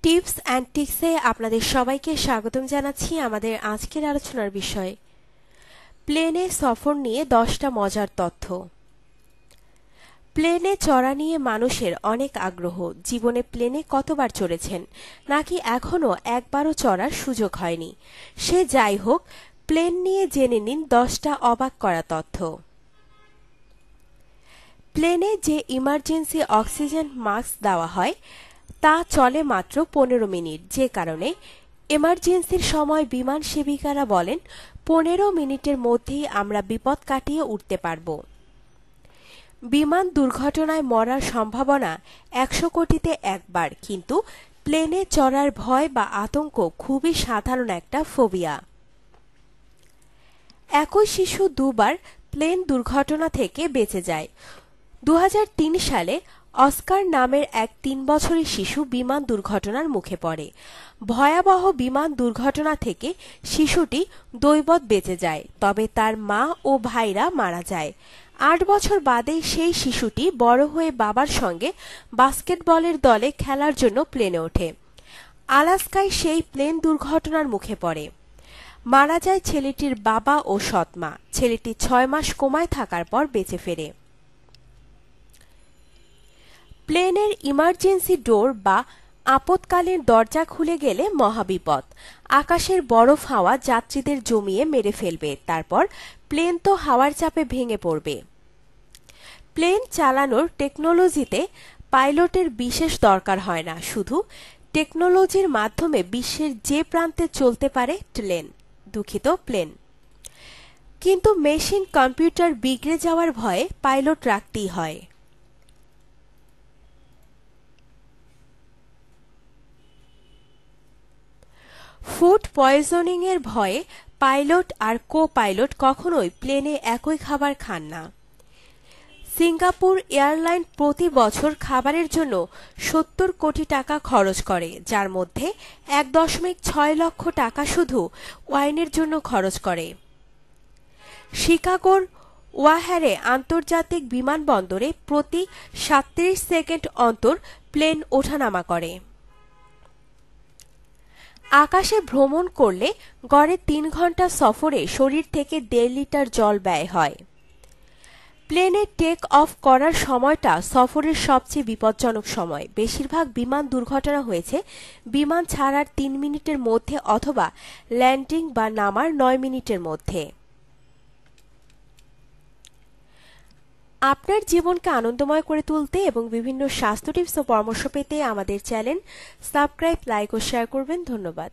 Tips and টিক্সে আপনাদের সবাইকে স্বাগতম জানাচ্ছি। আমাদের আজকের আলোচনার বিষয় প্লেনে সফর নিয়ে 10টা মজার তথ্য। প্লেনে চড়া নিয়ে মানুষের অনেক আগ্রহ। জীবনে প্লেনে কতবার চড়েছেন, নাকি এখনও একবারও চড়ার সুযোগ হয়নি? সে যাই হোক, প্লেন নিয়ে জেনে নিন 10টা অবাক করা তথ্য। প্লেনে যে ইমার্জেন্সি অক্সিজেন মাস্ক দেওয়া হয় তা চলে মাত্র 15 মিনিট, যে কারণে এমার্জেন্সির সময় বিমান সেবিকারা বলেন 15 মিনিটের মধ্যেই আমরা বিপদ কাটিয়ে উঠতে পারব। বিমান দুর্ঘটনায় মরার সম্ভাবনা 100 কোটিতে একবার, কিন্তু প্লেনে চড়ার ভয় বা আতঙ্ক খুবই সাধারণ একটা ফোবিয়া। একই শিশু দুবার প্লেন দুর্ঘটনা থেকে বেঁচে যায়। 2003 সালে অস্কার নামের এক 3 বছরের শিশু বিমান দুর্ঘটনার মুখে পড়ে। ভয়াবহ বিমান দুর্ঘটনা থেকে শিশুটি দৈবৎ বেঁচে যায়, তবে তার মা ও ভাইরা মারা যায়। 8 বছর বাদে সেই শিশুটি বড় হয়ে বাবার সঙ্গে বাস্কেটবলের দলে খেলার জন্য প্লেনে ওঠে। আলাস্কায় সেই প্লেন দুর্ঘটনার মুখে পড়ে। মারা যায় ছেলেটির বাবা ও সৎমা। ছেলেটি 6 মাস কোমায় থাকার পর বেঁচে ফেরে। প্লেনের ইমার্জেন্সি ডোর বা আপৎকালীন দরজা খুলে গেলে মহাবিপদ। আকাশের বরফ হাওয়া যাত্রীদের জমিয়ে মেরে ফেলবে, তারপর প্লেন তো হাওয়ার চাপে ভেঙে পড়বে। প্লেন চালানোর টেকনোলজিতে পাইলটের বিশেষ দরকার হয় না, শুধু টেকনোলজির মাধ্যমে বিশ্বের যে প্রান্তে চলতে পারে প্লেন। কিন্তু মেশিন কম্পিউটার বিগড়ে যাওয়ার ভয়ে পাইলট রাখতেই হয়। ফুড পয়জনিং এর ভয়ে পাইলট আর কো পাইলট কখনোই প্লেনে একই খাবার খান না। সিঙ্গাপুর এয়ারলাইন প্রতি বছর খাবারের জন্য 70 কোটি টাকা খরচ করে, যার মধ্যে 1.6 লক্ষ টাকা শুধু ওয়াইনের জন্য খরচ করে। শিকাগোর ওয়াহারে আন্তর্জাতিক বিমানবন্দরে প্রতি 37 সেকেন্ড অন্তর প্লেন ওঠানামা করে। আকাশে ভ্রমণ করলে গড়ে 3 ঘন্টা সফরে শরীর থেকে 1.5 লিটার জল ব্যয় হয়। প্লেনে টেক অফ করার সময়টা সফরের সবচেয়ে বিপজ্জনক সময়। বেশিরভাগ বিমান দুর্ঘটনা হয়েছে বিমান ছাড়ার 3 মিনিটের মধ্যে অথবা ল্যান্ডিং বা নামার 9 মিনিটের মধ্যে। আপনার জীবনকে আনন্দময় করে তুলতে এবং বিভিন্ন স্বাস্থ্য টিপস ও পরামর্শ পেতে আমাদের চ্যানেল সাবস্ক্রাইব, লাইক ও শেয়ার করবেন। ধন্যবাদ।